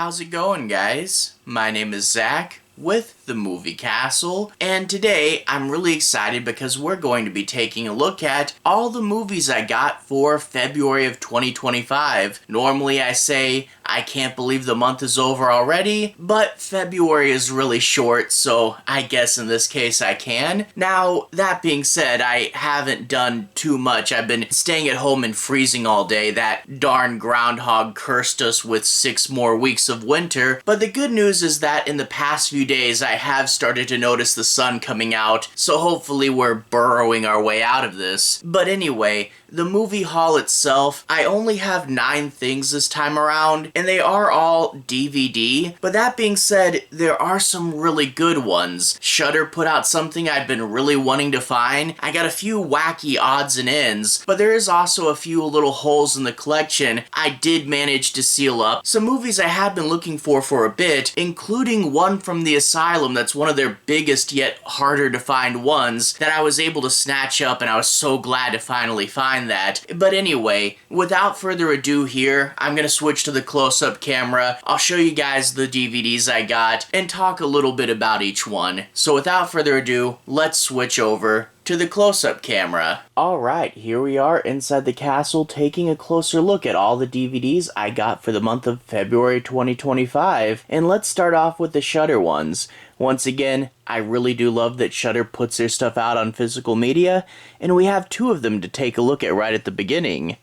How's it going, guys? My name is Zach with the Movie Castle, and today I'm really excited because we're going to be taking a look at all the movies I got for February of 2025. Normally I say I can't believe the month is over already, but February is really short, so I guess in this case I can. Now, that being said, I haven't done too much. I've been staying at home and freezing all day. That darn groundhog cursed us with 6 more weeks of winter, but the good news is that in the past few days I have started to notice the sun coming out, so hopefully we're burrowing our way out of this. But anyway, the movie haul itself, I only have 9 things this time around, and they are all DVD. But that being said, there are some really good ones. Shudder put out something I've been really wanting to find. I got a few wacky odds and ends, but there is also a few little holes in the collection I did manage to seal up. Some movies I have been looking for a bit, including one from The Asylum that's one of their biggest yet harder to find ones that I was able to snatch up, and I was so glad to finally find that. But anyway, without further ado here, I'm gonna switch to the close-up camera. I'll show you guys the DVDs I got and talk a little bit about each one. So without further ado, let's switch over to the close-up camera. Alright, here we are inside the castle taking a closer look at all the DVDs I got for the month of February 2025. And let's start off with the Shudder ones. Once again, I really do love that Shudder puts their stuff out on physical media, and we have 2 of them to take a look at right at the beginning.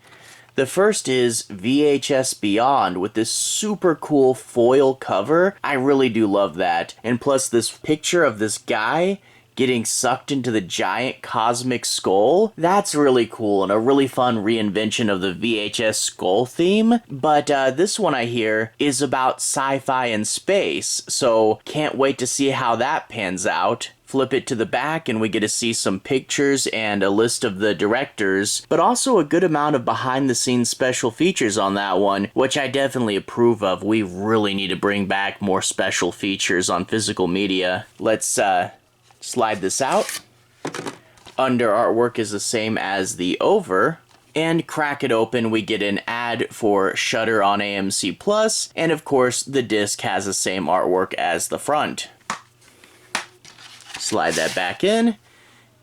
The first is VHS Beyond with this super cool foil cover. I really do love that. And plus this picture of this guy getting sucked into the giant cosmic skull. That's really cool and a really fun reinvention of the VHS skull theme. But this one I hear is about sci-fi and space, so can't wait to see how that pans out. Flip it to the back and we get to see some pictures and a list of the directors, but also a good amount of behind-the-scenes special features on that one, which I definitely approve of. We really need to bring back more special features on physical media. Let's slide this out. Under artwork is the same as the over. And crack it open, we get an ad for Shudder on AMC Plus, and of course the disc has the same artwork as the front. Slide that back in,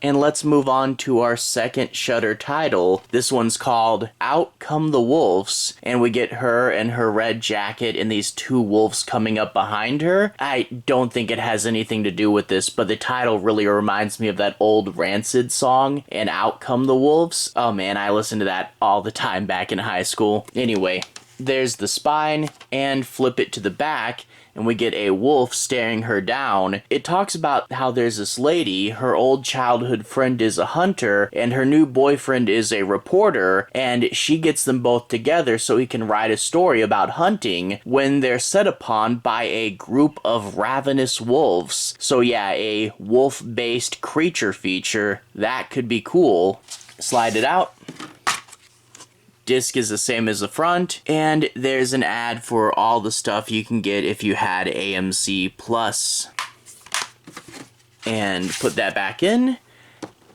and let's move on to our second Shudder title. This one's called Out Come the Wolves, and we get her in her red jacket and these 2 wolves coming up behind her. I don't think it has anything to do with this, but the title really reminds me of that old Rancid song, and Out Come the Wolves. Oh man, I listened to that all the time back in high school. Anyway, there's the spine, and flip it to the back, and we get a wolf staring her down. It talks about how there's this lady, her old childhood friend is a hunter, and her new boyfriend is a reporter, and she gets them both together so he can write a story about hunting when they're set upon by a group of ravenous wolves. So yeah, a wolf-based creature feature. That could be cool. Slide it out. Disc is the same as the front, and there's an ad for all the stuff you can get if you had AMC Plus. And put that back in.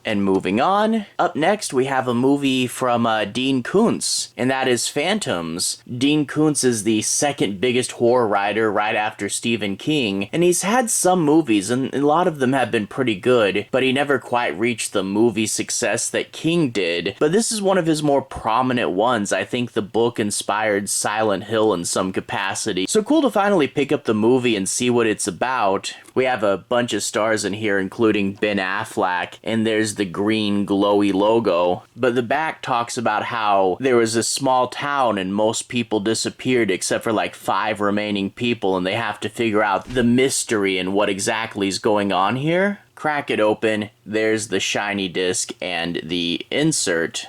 And moving on, up next we have a movie from Dean Koontz, and that is Phantoms. Dean Koontz is the second biggest horror writer right after Stephen King, and he's had some movies, and a lot of them have been pretty good, but he never quite reached the movie success that King did. But this is one of his more prominent ones. I think the book inspired Silent Hill in some capacity. So cool to finally pick up the movie and see what it's about. We have a bunch of stars in here, including Ben Affleck, and there's the green glowy logo. But the back talks about how there was a small town and most people disappeared except for like 5 remaining people, and they have to figure out the mystery and what exactly is going on here. Crack it open, there's the shiny disc and the insert.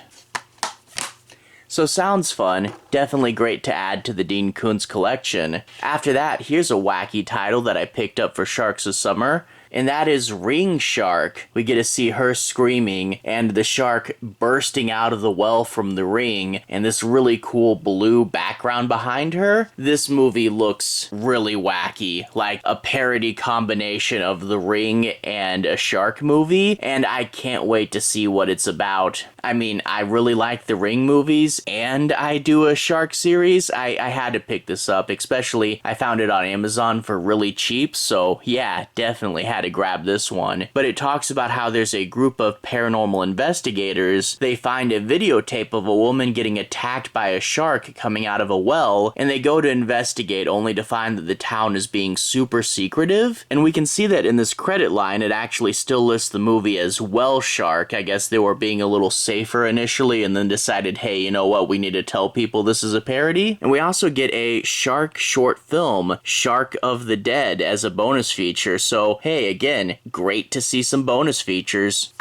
So sounds fun, definitely great to add to the Dean Koontz collection. After that, here's a wacky title that I picked up for Sharks of Summer. and that is Ring Shark. We get to see her screaming and the shark bursting out of the well from the ring, and this really cool blue background behind her. This movie looks really wacky, like a parody combination of The Ring and a shark movie, and I can't wait to see what it's about. I mean, I really like the Ring movies, and I do a shark series. I had to pick this up, especially I found it on Amazon for really cheap, so yeah, definitely had to grab this one. But it talks about how there's a group of paranormal investigators. They find a videotape of a woman getting attacked by a shark coming out of a well, and they go to investigate only to find that the town is being super secretive. And we can see that in this credit line, it actually still lists the movie as Well Shark. I guess they were being a little safer initially and then decided, hey, you know what, we need to tell people this is a parody. And we also get a shark short film, Shark of the Dead, as a bonus feature. So hey, again, great to see some bonus features.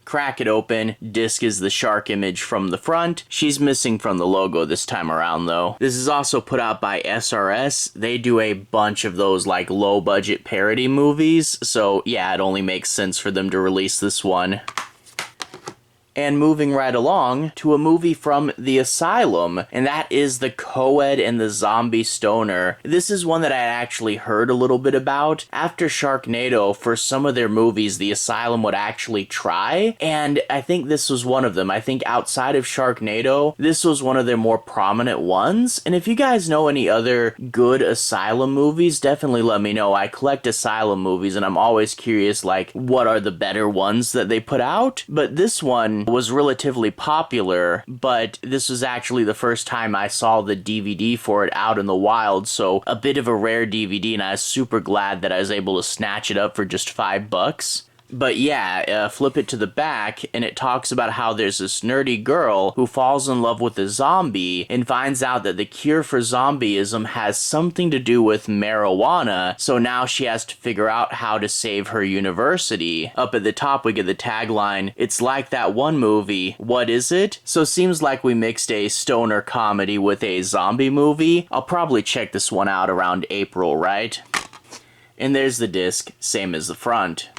Crack it open. Disc is the shark image from the front. She's missing from the logo this time around though. This is also put out by SRS. They do a bunch of those like low budget parody movies, so yeah, it only makes sense for them to release this one. And moving right along to a movie from The Asylum, and that is The Co-Ed and the Zombie Stoner. This is one that I actually heard a little bit about. After Sharknado, for some of their movies, The Asylum would actually try, and I think this was one of them. I think outside of Sharknado, this was one of their more prominent ones. And if you guys know any other good Asylum movies, definitely let me know. I collect Asylum movies, and I'm always curious, like, what are the better ones that they put out? But this one was relatively popular, but this was actually the first time I saw the DVD for it out in the wild, so a bit of a rare DVD, and I was super glad that I was able to snatch it up for just $5. But yeah, flip it to the back, and it talks about how there's this nerdy girl who falls in love with a zombie and finds out that the cure for zombieism has something to do with marijuana, so now she has to figure out how to save her university. Up at the top, we get the tagline, "It's like that one movie, what is it?" So seems like we mixed a stoner comedy with a zombie movie. I'll probably check this one out around April, right? And there's the disc, same as the front.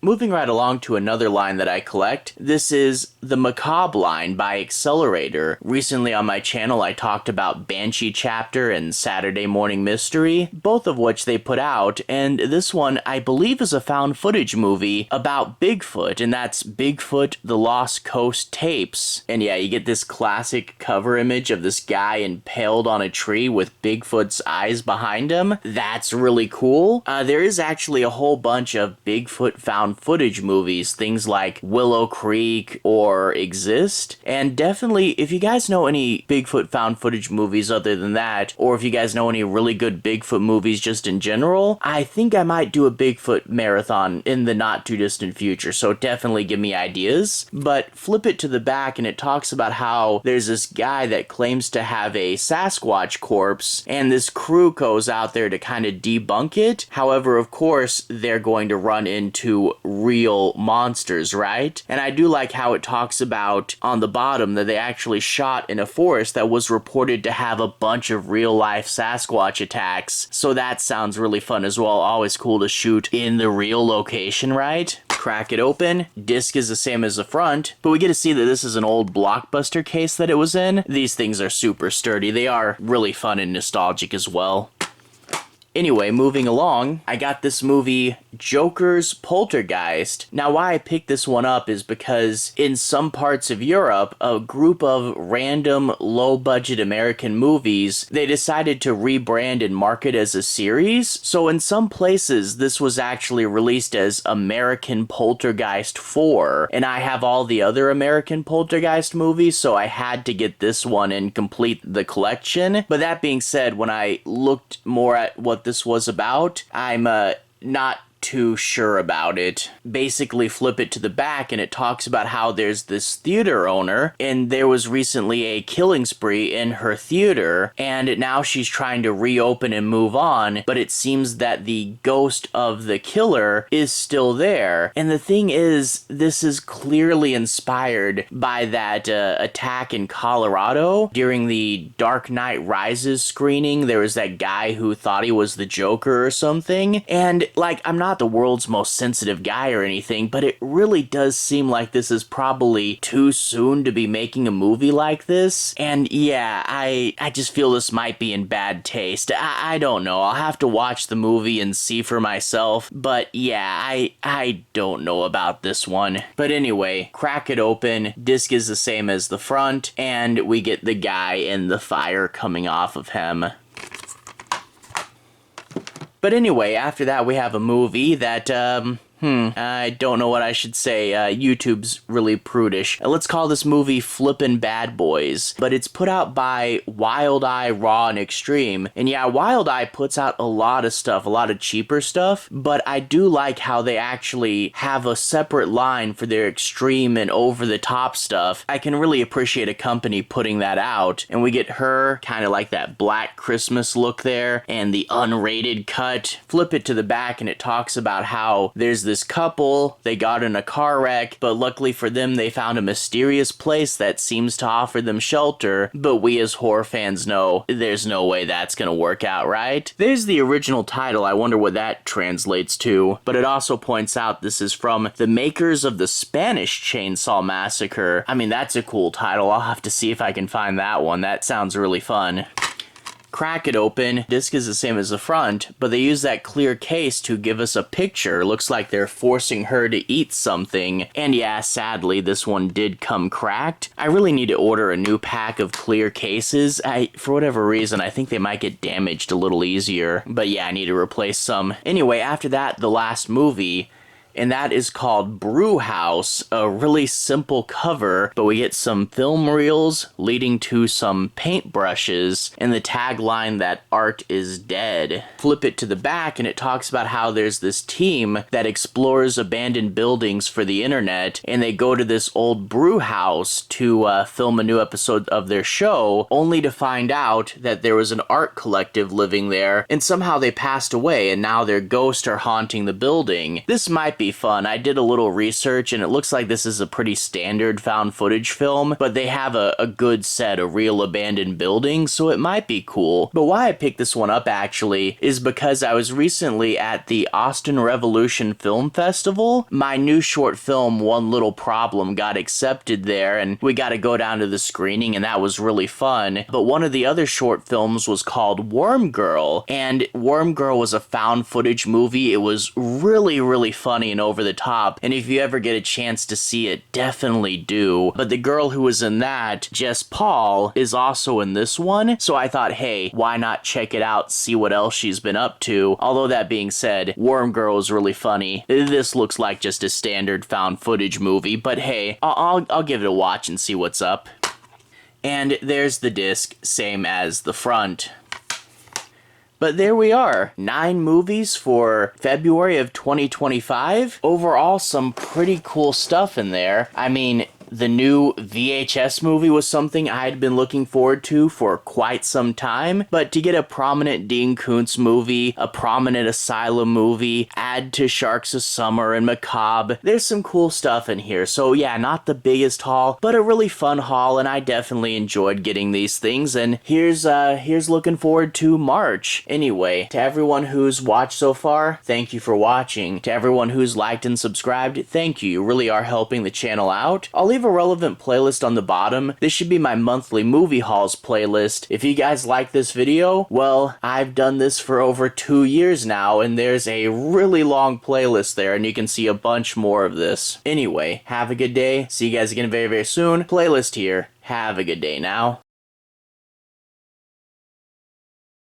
Moving right along to another line that I collect, this is the Macabre line by Accelerator. Recently on my channel I talked about Banshee Chapter and Saturday Morning Mystery, both of which they put out, and this one I believe is a found footage movie about Bigfoot, and that's Bigfoot The Lost Coast Tapes. And yeah, you get this classic cover image of this guy impaled on a tree with Bigfoot's eyes behind him. That's really cool. There is actually a whole bunch of Bigfoot found footage movies, things like Willow Creek or Exist, and definitely if you guys know any Bigfoot found footage movies other than that, or if you guys know any really good Bigfoot movies just in general, I think I might do a Bigfoot marathon in the not too distant future, so definitely give me ideas. But flip it to the back and it talks about how there's this guy that claims to have a Sasquatch corpse, and this crew goes out there to kind of debunk it. However, of course, they're going to run into real monsters, right? And I do like how it talks about on the bottom that they actually shot in a forest that was reported to have a bunch of real life Sasquatch attacks. So that sounds really fun as well. Always cool to shoot in the real location, right? Crack it open. Disc is the same as the front, but we get to see that this is an old Blockbuster case that it was in. These things are super sturdy. They are really fun and nostalgic as well. Anyway, moving along, I got this movie, Joker's Poltergeist. Now, why I picked this one up is because in some parts of Europe, a group of random low-budget American movies, they decided to rebrand and market as a series. So in some places, this was actually released as American Poltergeist 4, and I have all the other American Poltergeist movies, so I had to get this one and complete the collection. But that being said, when I looked more at what this was about, I'm not too sure about it. Basically, flip it to the back and it talks about how there's this theater owner and there was recently a killing spree in her theater and now she's trying to reopen and move on, but it seems that the ghost of the killer is still there. And the thing is, this is clearly inspired by that attack in Colorado during the Dark Knight Rises screening. There was that guy who thought he was the Joker or something. And like, I'm not the world's most sensitive guy or anything, but it really does seem like this is probably too soon to be making a movie like this. And yeah, I just feel this might be in bad taste. I don't know. I'll have to watch the movie and see for myself. But yeah, I don't know about this one. But anyway, crack it open. Disc is the same as the front, and we get the guy and the fire coming off of him. But anyway, after that we have a movie that, I don't know what I should say. YouTube's really prudish. Let's call this movie Flippin' Bad Boys. But it's put out by Wild Eye Raw and Extreme. And yeah, Wild Eye puts out a lot of stuff, a lot of cheaper stuff. But I do like how they actually have a separate line for their extreme and over-the-top stuff. I can really appreciate a company putting that out. And we get her, kind of like that Black Christmas look there, and the unrated cut. Flip it to the back and it talks about how there's this couple, they got in a car wreck, but luckily for them they found a mysterious place that seems to offer them shelter, but we as horror fans know there's no way that's gonna work out, right? There's the original title, I wonder what that translates to, but it also points out this is from the makers of the Spanish Chainsaw Massacre. I mean, that's a cool title. I'll have to see if I can find that one. That sounds really fun. Crack it open. Disc is the same as the front, but they use that clear case to give us a picture. Looks like they're forcing her to eat something. And yeah, sadly, this one did come cracked. I really need to order a new pack of clear cases. For whatever reason, I think they might get damaged a little easier. But yeah, I need to replace some. Anyway, after that, the last movie, and that is called Brew House, a really simple cover, but we get some film reels leading to some paintbrushes and the tagline that art is dead. Flip it to the back and it talks about how there's this team that explores abandoned buildings for the internet, and they go to this old brew house to film a new episode of their show, only to find out that there was an art collective living there, and somehow they passed away and now their ghosts are haunting the building. This might be fun. I did a little research and it looks like this is a pretty standard found footage film, but they have a good set of real abandoned buildings, so it might be cool. But why I picked this one up actually is because I was recently at the Austin Revolution Film Festival. My new short film, One Little Problem, got accepted there and we got to go down to the screening and that was really fun. But one of the other short films was called Worm Girl, and Worm Girl was a found footage movie. It was really funny and over the top, and if you ever get a chance to see it, definitely do. But the girl who was in that, Jess Paul, is also in this one, so I thought, hey, why not check it out, see what else she's been up to. Although that being said, Worm Girl is really funny. This looks like just a standard found footage movie, but hey, I'll give it a watch and see what's up. And there's the disc, same as the front. But there we are, 9 movies for February of 2025. Overall, some pretty cool stuff in there. I mean, the new VHS movie was something I had been looking forward to for quite some time, but to get a prominent Dean Koontz movie, a prominent Asylum movie, add to Sharks of Summer and Macabre, there's some cool stuff in here. So yeah, not the biggest haul, but a really fun haul, and I definitely enjoyed getting these things, and here's looking forward to March. Anyway, to everyone who's watched so far, thank you for watching. To everyone who's liked and subscribed, thank you. You really are helping the channel out. I'll leave a relevant playlist on the bottom. This should be my monthly movie hauls playlist. If you guys like this video, well, I've done this for over 2 years now, and there's a really long playlist there, and you can see a bunch more of this. Anyway, have a good day. See you guys again very soon. Playlist here. Have a good day now.